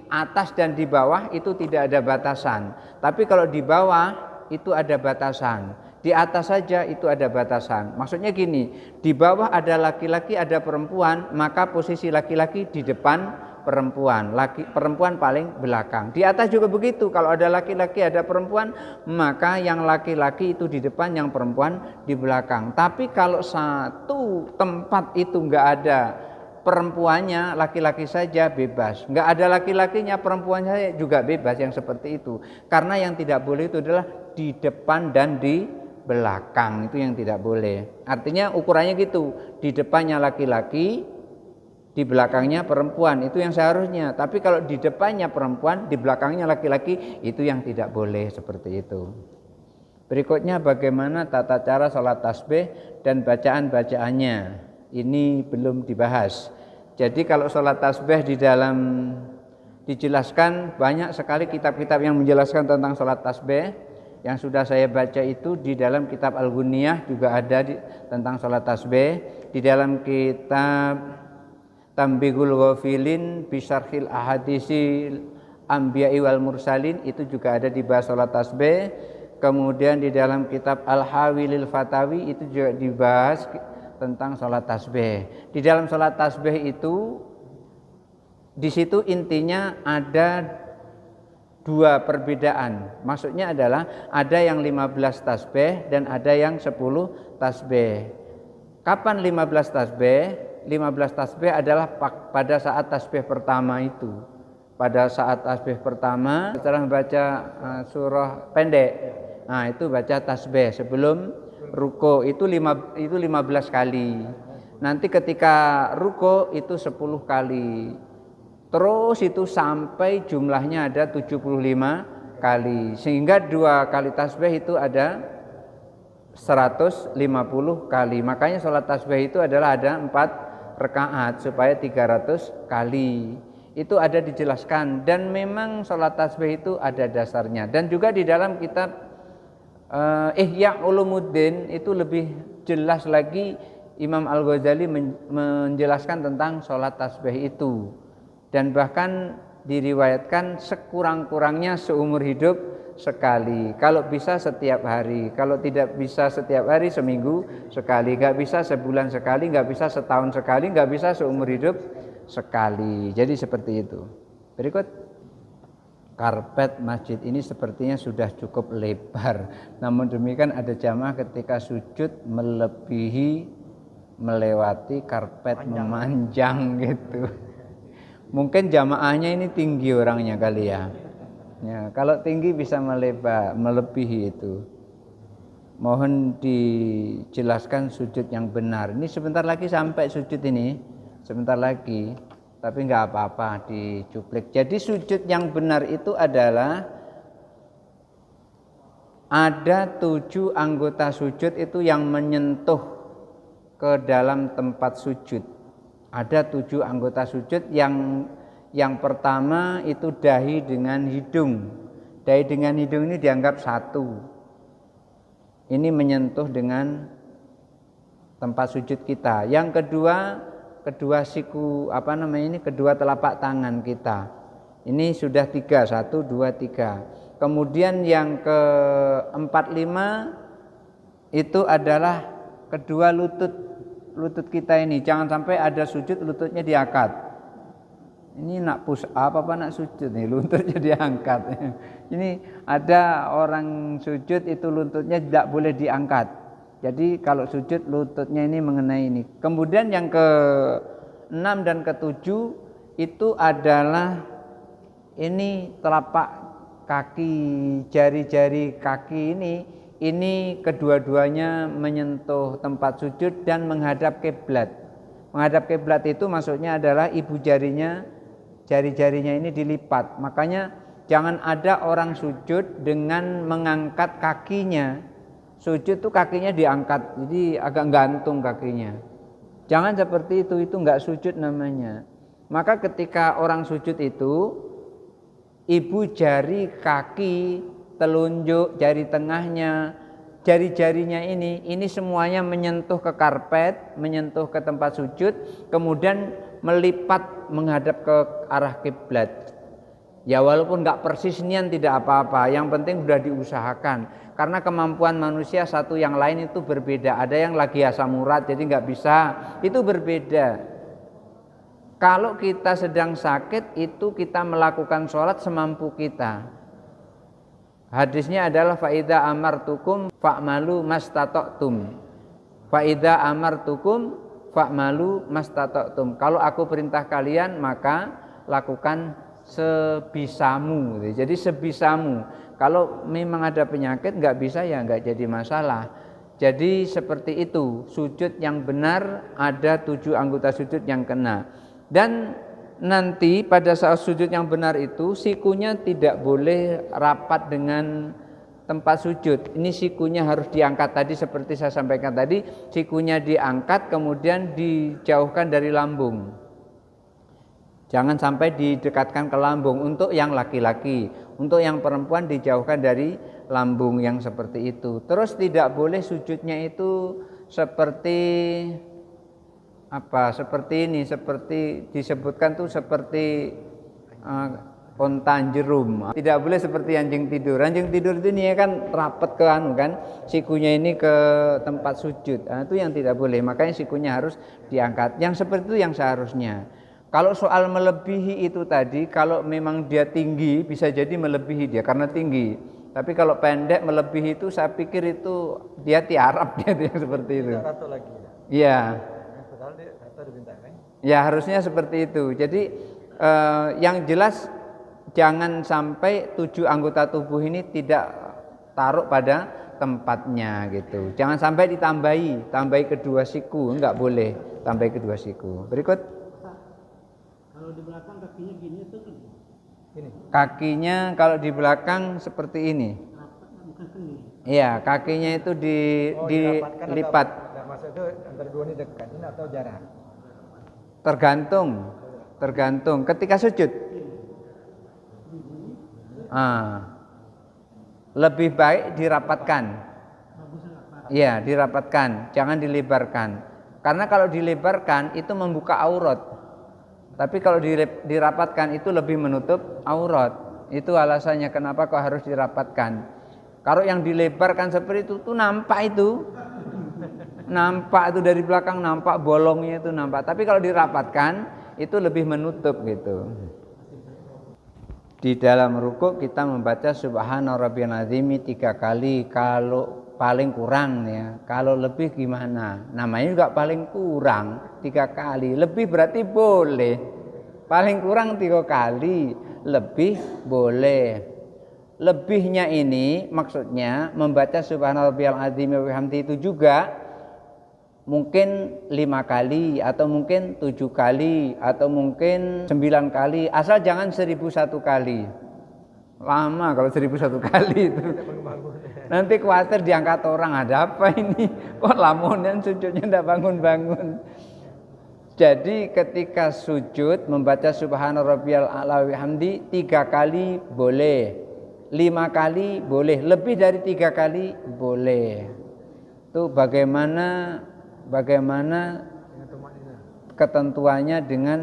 atas dan di bawah itu tidak ada batasan, tapi kalau di bawah itu ada batasan. Di atas saja itu ada batasan. Maksudnya gini, di bawah ada laki-laki, ada perempuan, maka posisi laki-laki di depan perempuan, perempuan paling belakang. Di atas juga begitu, kalau ada laki-laki, ada perempuan, maka yang laki-laki itu di depan, yang perempuan di belakang. Tapi kalau satu tempat itu enggak ada perempuannya, laki-laki saja bebas, enggak ada laki-lakinya, perempuan saja juga bebas, yang seperti itu. Karena yang tidak boleh itu adalah di depan dan di belakang, itu yang tidak boleh. Artinya ukurannya gitu, di depannya laki-laki, di belakangnya perempuan, itu yang seharusnya. Tapi kalau di depannya perempuan, di belakangnya laki-laki, itu yang tidak boleh, seperti itu. Berikutnya bagaimana tata cara sholat tasbih dan bacaan-bacaannya. Ini belum dibahas. Jadi kalau sholat tasbih di dalam dijelaskan, banyak sekali kitab-kitab yang menjelaskan tentang sholat tasbih. Yang sudah saya baca itu di dalam kitab Al-Ghunniyah juga ada tentang sholat tasbih. Di dalam kitab Tambihul Ghafilin Bisyarhil Ahadisil Anbiya'i wal Mursalin itu juga ada dibahas sholat tasbih. Kemudian di dalam kitab Al-Hawilil Fatawi itu juga dibahas tentang sholat tasbih. Di dalam sholat tasbih itu, di situ intinya ada 2 perbedaan. Maksudnya adalah ada yang 15 tasbih dan ada yang 10 tasbih. Kapan 15 tasbih? 15 tasbih adalah pada saat tasbih pertama itu. Pada saat tasbih pertama setelah membaca surah pendek, nah itu baca tasbih sebelum ruko, itu 15 kali. Nanti ketika ruko itu 10 kali. Terus itu sampai jumlahnya ada 75 kali. Sehingga 2 kali tasbih itu ada 150 kali. Makanya sholat tasbih itu adalah ada 4 rakaat supaya 300 kali. Itu ada dijelaskan dan memang sholat tasbih itu ada dasarnya. Dan juga di dalam kitab Ihya Ulumuddin itu lebih jelas lagi Imam Al-Ghazali menjelaskan tentang sholat tasbih itu. Dan bahkan diriwayatkan sekurang-kurangnya seumur hidup sekali. Kalau bisa setiap hari, kalau tidak bisa setiap hari seminggu sekali, nggak bisa sebulan sekali, nggak bisa setahun sekali, nggak bisa seumur hidup sekali. Jadi seperti itu. Berikut, karpet masjid ini sepertinya sudah cukup lebar. Namun demikian ada jamaah ketika sujud melewati karpet memanjang gitu. Mungkin jamaahnya ini tinggi orangnya kali ya. Ya, kalau tinggi bisa melebihi itu. Mohon dijelaskan sujud yang benar. Ini sebentar lagi sampai sujud ini. Sebentar lagi, tapi nggak apa-apa dicuplik. Jadi sujud yang benar itu adalah ada 7 anggota sujud itu yang menyentuh ke dalam tempat sujud. Ada 7 anggota sujud yang pertama itu dahi dengan hidung. Dahi dengan hidung ini dianggap satu. Ini menyentuh dengan tempat sujud kita. Yang kedua siku kedua telapak tangan kita. Ini sudah 3, 1, 2, 3. Kemudian yang keempat, 5 itu adalah kedua lutut kita ini. Jangan sampai ada sujud lututnya diangkat. Ini nak push up apa nak sujud nih, lututnya diangkat. Ini ada orang sujud itu lututnya tidak boleh diangkat. Jadi kalau sujud lututnya ini mengenai ini. Kemudian yang ke-6 dan ke-7 itu adalah ini telapak kaki, jari-jari kaki ini kedua-duanya menyentuh tempat sujud dan menghadap kiblat. Menghadap kiblat itu maksudnya adalah ibu jari-jarinya ini dilipat. Makanya jangan ada orang sujud dengan mengangkat kakinya. Sujud tuh kakinya diangkat, jadi agak gantung kakinya. Jangan seperti itu enggak sujud namanya. Maka ketika orang sujud itu, ibu jari kaki, telunjuk, jari tengahnya, jari-jarinya ini semuanya menyentuh ke karpet, menyentuh ke tempat sujud, kemudian melipat menghadap ke arah kiblat. Ya walaupun enggak persis nian tidak apa-apa, yang penting sudah diusahakan. Karena kemampuan manusia satu yang lain itu berbeda. Ada yang lagi asam urat jadi nggak bisa, itu berbeda. Kalau kita sedang sakit itu kita melakukan sholat semampu kita. Hadisnya adalah faida amartukum fa'malu mastata'tum. Faida amartukum fa'malu mastata'tum. Kalau aku perintah kalian maka lakukan sebisamu. Jadi sebisamu. Kalau memang ada penyakit nggak bisa ya nggak jadi masalah. Jadi seperti itu. Sujud yang benar ada 7 anggota sujud yang kena. Dan nanti pada saat sujud yang benar itu sikunya tidak boleh rapat dengan tempat sujud. Ini sikunya harus diangkat tadi seperti saya sampaikan tadi. Sikunya diangkat kemudian dijauhkan dari lambung. Jangan sampai didekatkan ke lambung untuk yang laki-laki. Untuk yang perempuan dijauhkan dari lambung yang seperti itu. Terus tidak boleh sujudnya itu seperti seperti ini, seperti disebutkan tuh seperti onta jerum. Tidak boleh seperti anjing tidur. Anjing tidur itu ini kan rapat ke sikunya ini ke tempat sujud. Itu yang tidak boleh. Makanya sikunya harus diangkat. Yang seperti itu yang seharusnya. Kalau soal melebihi itu tadi, kalau memang dia tinggi bisa jadi melebihi dia karena tinggi. Tapi kalau pendek melebihi itu saya pikir itu dia tiarap dia seperti itu. Iya. Ya harusnya seperti itu. Jadi yang jelas jangan sampai 7 anggota tubuh ini tidak taruh pada tempatnya gitu. Jangan sampai tambahi kedua siku, enggak boleh tambahi kedua siku. Berikut. Kalau di belakang kakinya gini itu gini. Kakinya kalau di belakang seperti ini. Iya, kakinya itu dilipat. Maksud itu antara dua ini dekat ini atau jarak? Tergantung ketika sujud. Lebih baik dirapatkan. Iya, dirapatkan, jangan dilebarkan. Karena kalau dilebarkan itu membuka aurat. Tapi kalau dirapatkan itu lebih menutup aurat. Itu alasannya kenapa kok harus dirapatkan. Kalau yang dilebarkan seperti itu tuh nampak itu. Nampak itu dari belakang, nampak bolongnya itu nampak. Tapi kalau dirapatkan itu lebih menutup gitu. Di dalam rukuk kita membaca Subhana Rabbiyal Azim 3 kali kalau paling kurang ya. Kalau lebih gimana? Namanya juga paling kurang 3 kali. Lebih berarti boleh. Paling kurang 3 kali, lebih boleh. Lebihnya ini maksudnya membaca Subhana Rabbiyal Azim wa bihamdihi itu juga mungkin 5 kali atau mungkin 7 kali atau mungkin 9 kali, asal jangan 1001 kali. Lama kalau 1001 kali itu. Nanti khawatir diangkat orang, ada apa ini? Kok lamunan sujudnya tidak bangun-bangun. Jadi ketika sujud membaca Subhana Rabbiyal A'la wa bihamdi 3 kali boleh, 5 kali boleh, lebih dari 3 kali boleh. Itu bagaimana ketentuannya dengan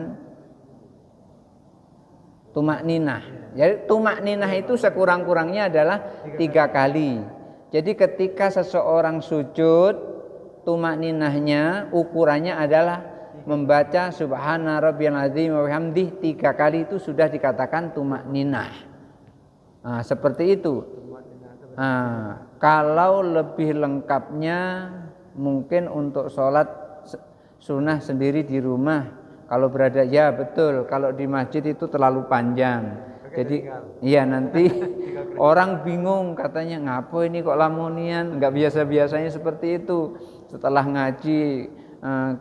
tumak ninah. Jadi tumak ninah itu sekurang-kurangnya adalah 3 kali. Jadi ketika seseorang sujud, tumak ninahnya ukurannya adalah membaca Subhana Rabbiyal Azim wa bihamdihi 3 kali itu sudah dikatakan tumak ninah. Seperti itu. Kalau lebih lengkapnya mungkin untuk sholat sunnah sendiri di rumah. Kalau berada, ya betul. Kalau di masjid itu terlalu panjang. Jadi iya nanti orang bingung katanya ngapo ini kok lamunian, nggak biasa-biasanya seperti itu. Setelah ngaji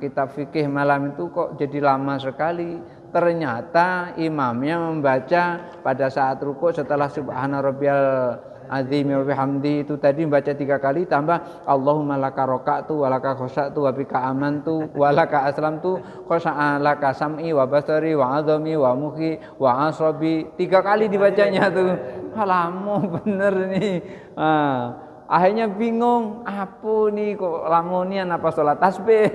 kitab fikih malam itu kok jadi lama sekali. Ternyata imamnya membaca pada saat rukuk setelah Subhana Rabbiyal Azim wa bihamdi itu tadi membaca 3 kali tambah Allahumma laka roka'tu wa laka khosya'tu wa bika amantu wa laka aslamtu khosya'a laka sam'i wa basari wa azami wa mukhi wa asrobi. 3 kali dibacanya tuh. Lama bener nih. Akhirnya bingung, apa nih kok lamunian apa sholat tasbih.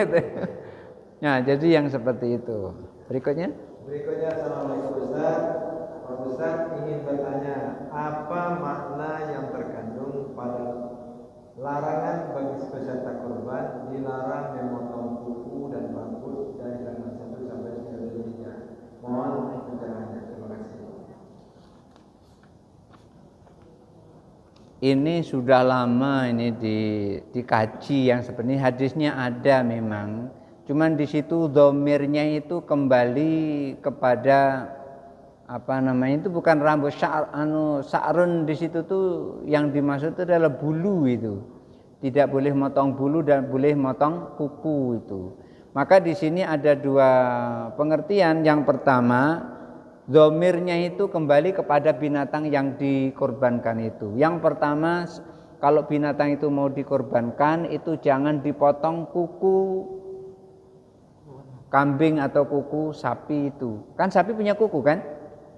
Nah jadi yang seperti itu. Berikutnya Assalamualaikum Ustaz. Pak Ustaz ingin bertanya, apa makna yang terkandung pada larangan bagi peserta kurban dilarang memotong kuku dan bangkus dari tanggal 1 sampai 9 Zulhijjah? Mohon pencerahannya. Terima kasih. ini sudah lama ini dikaji yang sebenarnya hadisnya ada memang. Cuman di situ domirnya itu kembali kepada apa namanya itu bukan rambut sa'run di situ tuh yang dimaksud itu adalah bulu itu. Tidak boleh motong bulu dan boleh motong kuku itu. Maka di sini ada 2 pengertian. Yang pertama, domirnya itu kembali kepada binatang yang dikorbankan itu. Yang pertama, kalau binatang itu mau dikorbankan itu jangan dipotong kuku kambing atau kuku sapi itu. Kan sapi punya kuku kan?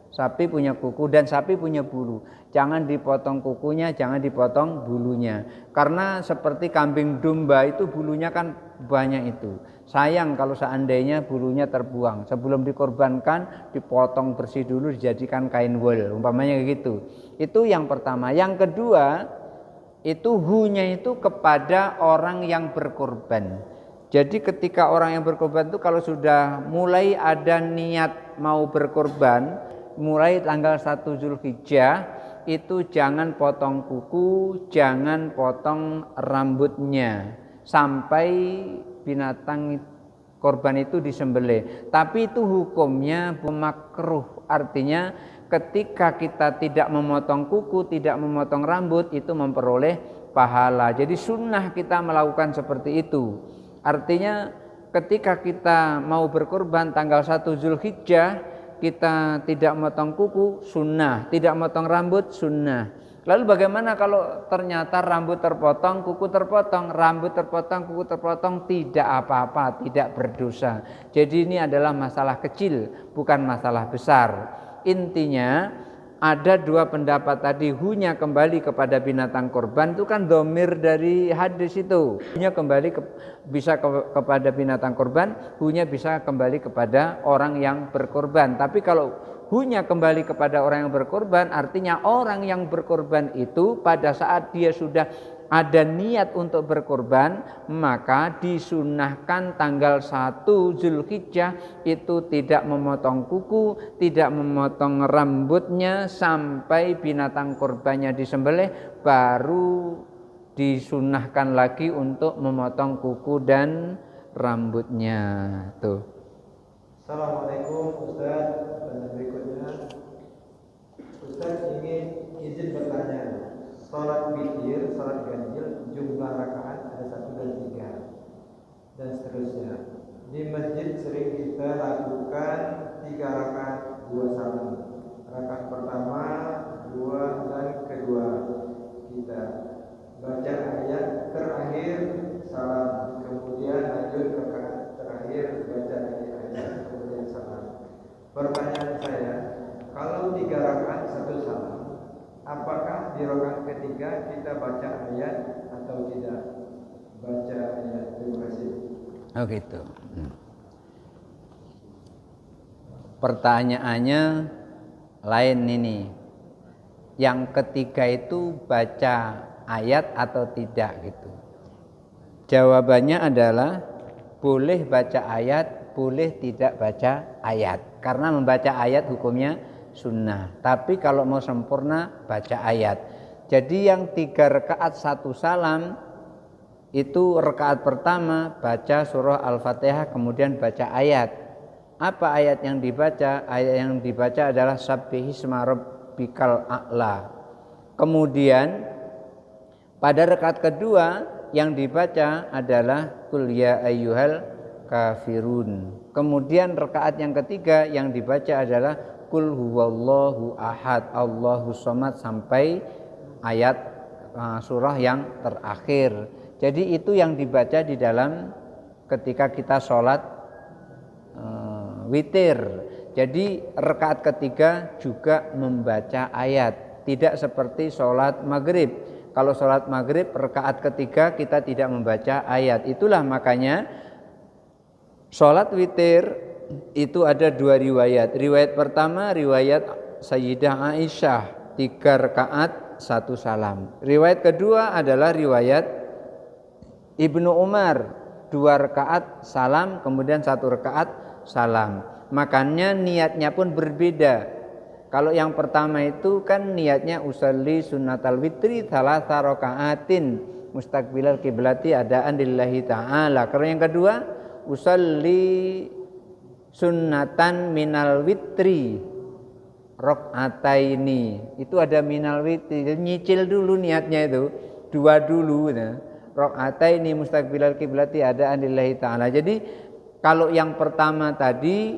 Sapi punya kuku dan sapi punya bulu. Jangan dipotong kukunya, jangan dipotong bulunya. Karena seperti kambing domba itu bulunya kan banyak itu. Sayang kalau seandainya bulunya terbuang. Sebelum dikorbankan dipotong bersih dulu dijadikan kain wol. Umpamanya gitu. Itu yang pertama. Yang kedua, itu hunya itu kepada orang yang berkorban. Jadi ketika orang yang berkorban itu kalau sudah mulai ada niat mau berkorban, mulai tanggal 1 Zulhijjah itu jangan potong kuku, jangan potong rambutnya sampai binatang korban itu disembelih. Tapi itu hukumnya makruh. Artinya ketika kita tidak memotong kuku, tidak memotong rambut itu memperoleh pahala. Jadi sunnah kita melakukan seperti itu. Artinya ketika kita mau berkorban tanggal 1 Zulhijjah kita tidak memotong kuku sunnah, tidak memotong rambut sunnah. Lalu bagaimana kalau ternyata rambut terpotong, kuku terpotong, rambut terpotong, kuku terpotong, tidak apa-apa, tidak berdosa. Jadi ini adalah masalah kecil, bukan masalah besar. Intinya ada dua pendapat tadi, hunya kembali kepada binatang kurban, itu kan domir dari hadis itu. Hunya kembali kepada binatang kurban, hunya bisa kembali kepada orang yang berkorban. Tapi kalau hunya kembali kepada orang yang berkorban, artinya orang yang berkorban itu pada saat dia sudah ada niat untuk berkorban, maka disunahkan tanggal 1 Zulhijjah itu tidak memotong kuku, tidak memotong rambutnya sampai binatang kurbannya disembelih, baru disunahkan lagi untuk memotong kuku dan rambutnya. Tuh. Assalamualaikum Ustaz. Pertanyaan berikutnya, Ustaz ingin izin bertanya, sholat witir, sholat ganjil, jumlah rakaat ada 1 dan 3 dan seterusnya. Di masjid sering kita lakukan 3 rakaat 2 salam. Rakaat pertama, 2 dan kedua kita baca ayat terakhir salam, kemudian lanjut ke rakaat terakhir baca ayat kemudian salam. Pertanyaan saya, kalau 3 rakaat 1 salam, apakah di rakaat ketiga kita baca ayat atau tidak baca ayat? Terima kasih. Oh gitu. Pertanyaannya lain ini. Yang ketiga itu baca ayat atau tidak gitu. Jawabannya adalah boleh baca ayat, boleh tidak baca ayat. Karena membaca ayat hukumnya sunnah. Tapi kalau mau sempurna baca ayat. Jadi yang 3 rakaat 1 salam itu rakaat pertama baca surah Al-Fatihah kemudian baca ayat. Apa ayat yang dibaca? Ayat yang dibaca adalah Sabbihisma rabbikal a'la. Kemudian pada rakaat kedua yang dibaca adalah Qul ya ayyuhal kafirun. Kemudian rakaat yang ketiga yang dibaca adalah Qul huwallahu ahad Allahus samad sampai ayat surah yang terakhir. Jadi itu yang dibaca di dalam ketika kita sholat witir. Jadi rakaat ketiga juga membaca ayat, tidak seperti sholat maghrib. Kalau sholat maghrib rakaat ketiga kita tidak membaca ayat. Itulah makanya sholat witir itu ada 2 riwayat. Riwayat pertama riwayat Sayyidah Aisyah 3 rakaat 1 salam. Riwayat kedua adalah riwayat Ibnu Umar 2 rakaat salam kemudian 1 rakaat salam. Makanya niatnya pun berbeda. Kalau yang pertama itu kan niatnya usalli sunnatal witri thalatha rakaatin mustaqbilal kiblati adaan lillahi ta'ala. Kalau yang kedua usalli sunnatan minal witri rakaataini. Itu ada minal witri. Jadi nyicil dulu niatnya itu, 2 dulu nah. Rakaataini mustaqbilal kiblati adaan lillahi ta'ala. Jadi kalau yang pertama tadi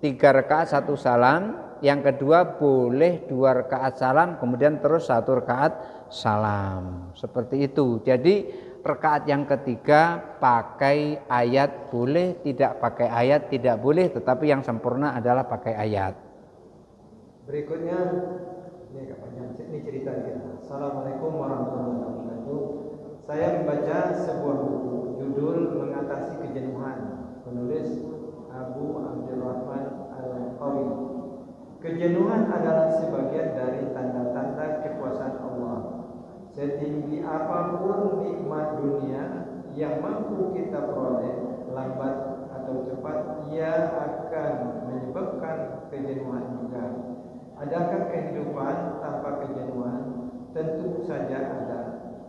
3 rakaat 1 salam, yang kedua boleh 2 rakaat salam kemudian terus 1 rakaat salam. Seperti itu. Jadi rakaat yang ketiga pakai ayat boleh, tidak pakai ayat tidak boleh, tetapi yang sempurna adalah pakai ayat. Berikutnya ini cerita kita. Assalamualaikum warahmatullahi wabarakatuh. Saya membaca sebuah buku judul Mengatasi Kejenuhan, penulis Abu Abdurrahman Al-Qawi. Kejenuhan adalah sebagian dari tanda-tanda kekuasaan Allah. Setinggi apapun nikmat dunia yang mampu kita peroleh, lambat atau cepat ia akan menyebabkan kejenuhan juga. Adakah kehidupan tanpa kejenuhan? Tentu saja ada.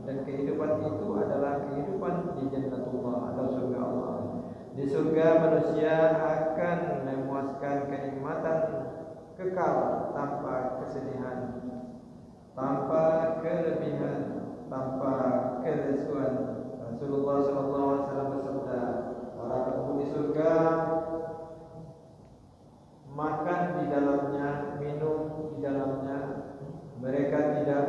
Dan kehidupan itu adalah kehidupan di Jannatullah atau surga Allah. Di surga manusia akan memuaskan kenikmatan kekal tanpa kesedihan, tanpa kelebihan, tanpa kelesuan. Rasulullah SAW bersabda, para penghuni surga makan di dalamnya, minum di dalamnya, mereka tidak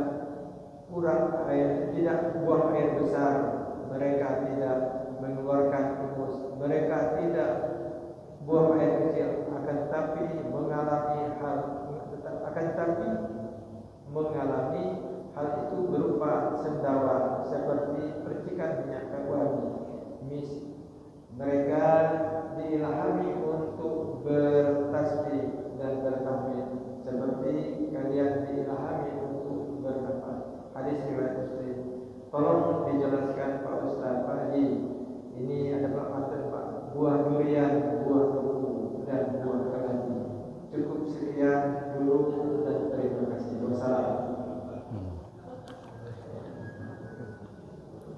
bertanya kepada mereka diilhami untuk bertasbih dan bertahmid seperti kalian diilhami untuk bernafas. Hadis riwayat Muslim. Tolong dijelaskan Pak Ustaz, Pak Haji. Ini ada Pak Mantan Pak. Buah durian, buah tebu dan buah keladi. Cukup sekian dulu dan terima kasih. Wassalam.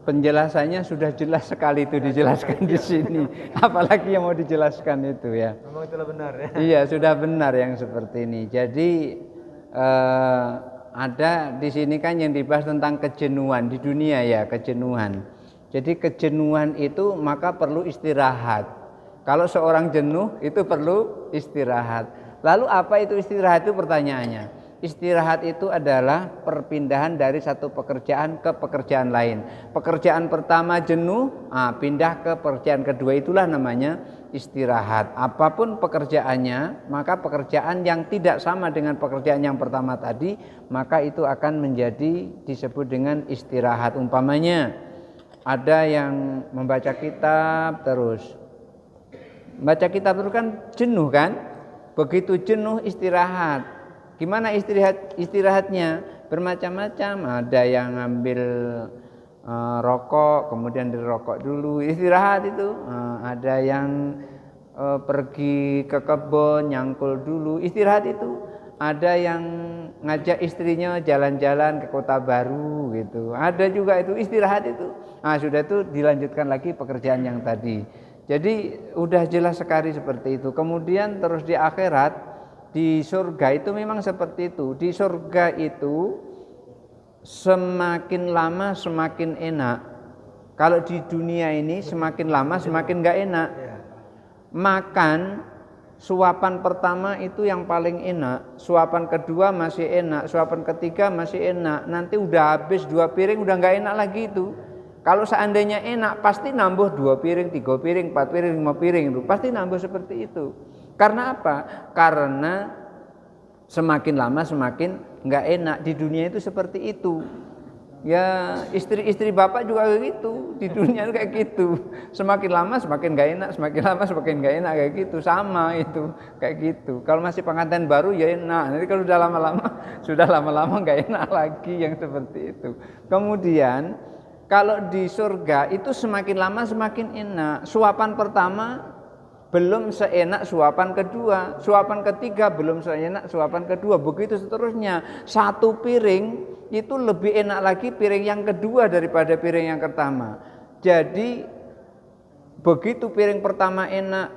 Penjelasannya sudah jelas sekali itu dijelaskan di sini. Apalagi yang mau dijelaskan itu ya. Memang itulah benar ya. Iya, sudah benar yang seperti ini. Jadi ada di sini kan yang dibahas tentang kejenuhan di dunia ya, kejenuhan. Jadi kejenuhan itu maka perlu istirahat. Kalau seorang jenuh itu perlu istirahat. Lalu apa itu istirahat itu pertanyaannya? Istirahat itu adalah perpindahan dari satu pekerjaan ke pekerjaan lain. Pekerjaan pertama jenuh, pindah ke pekerjaan kedua, itulah namanya istirahat. Apapun pekerjaannya, maka pekerjaan yang tidak sama dengan pekerjaan yang pertama tadi, maka itu akan menjadi disebut dengan istirahat. Umpamanya ada yang membaca kitab terus. Baca kitab itu kan jenuh kan? Begitu jenuh istirahat. Gimana istirahatnya? Bermacam-macam. Ada yang ngambil rokok, kemudian dirokok dulu, istirahat itu. Ada yang pergi ke kebun, nyangkul dulu, istirahat itu. Ada yang ngajak istrinya jalan-jalan ke kota baru gitu. Ada juga itu istirahat itu. Sudah itu dilanjutkan lagi pekerjaan yang tadi. Jadi udah jelas sekali seperti itu. Kemudian terus di akhirat, di surga itu memang seperti itu. Di surga itu semakin lama semakin enak. Kalau di dunia ini semakin lama semakin gak enak. Makan suapan pertama itu yang paling enak, suapan kedua masih enak, suapan ketiga masih enak. Nanti udah habis 2 piring udah gak enak lagi itu. Kalau seandainya enak pasti nambah 2 piring, 3 piring, 4 piring, 5 piring itu. Pasti nambah seperti itu. Karena apa? Karena semakin lama semakin nggak enak. Di dunia itu seperti itu. Ya istri-istri bapak juga kayak gitu. Di dunia kayak gitu. Semakin lama semakin nggak enak, semakin lama semakin nggak enak kayak gitu. Sama itu kayak gitu. Kalau masih pengantin baru ya enak. Nanti kalau sudah lama-lama nggak enak lagi yang seperti itu. Kemudian kalau di surga itu semakin lama semakin enak. Suapan pertama belum seenak suapan kedua, suapan ketiga belum seenak suapan kedua, begitu seterusnya. 1 piring itu lebih enak lagi piring yang kedua daripada piring yang pertama. Jadi begitu piring pertama enak,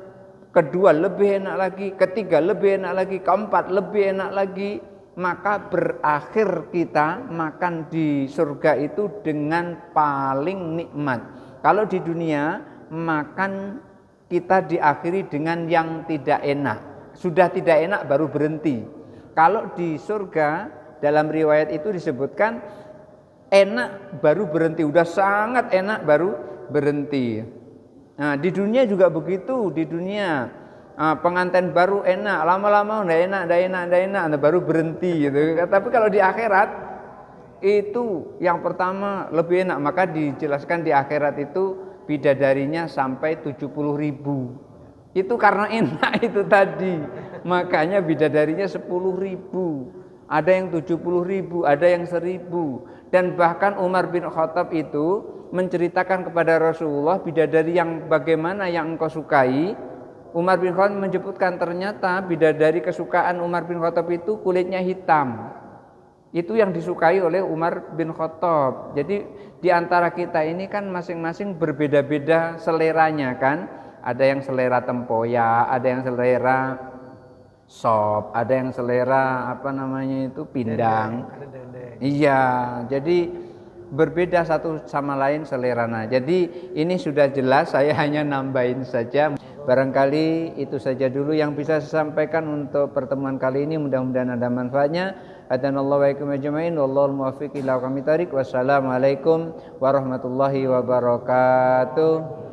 kedua lebih enak lagi, ketiga lebih enak lagi, keempat lebih enak lagi, maka berakhir kita makan di surga itu dengan paling nikmat. Kalau di dunia makan kita diakhiri dengan yang tidak enak. Sudah tidak enak baru berhenti. Kalau di surga dalam riwayat itu disebutkan enak baru berhenti. Udah sangat enak baru berhenti. Nah, di dunia juga begitu. Di dunia pengantin baru enak, lama-lama udah enak, baru berhenti gitu. Tapi kalau di akhirat itu yang pertama lebih enak. Maka dijelaskan di akhirat itu bidadarinya sampai 70.000. Itu karena enak itu tadi. Makanya bidadarinya 10.000. Ada yang 70.000, ada yang 1.000. Dan bahkan Umar bin Khattab itu menceritakan kepada Rasulullah bidadari yang bagaimana yang engkau sukai. Umar bin Khattab menyebutkan ternyata bidadari kesukaan Umar bin Khattab itu kulitnya hitam. Itu yang disukai oleh Umar bin Khattab. Jadi di antara kita ini kan masing-masing berbeda-beda seleranya kan. Ada yang selera tempoyak, ada yang selera sop, ada yang selera pindang. Iya, jadi berbeda satu sama lain selerana. Jadi ini sudah jelas, saya hanya nambahin saja. Barangkali itu saja dulu yang bisa saya sampaikan untuk pertemuan kali ini. Mudah-mudahan ada manfaatnya. Hadanallahu wa iyyakum ajmain. Wallahul muwaffiq ila aqwamit thoriq. Wassalamualaikum warahmatullahi wabarakatuh.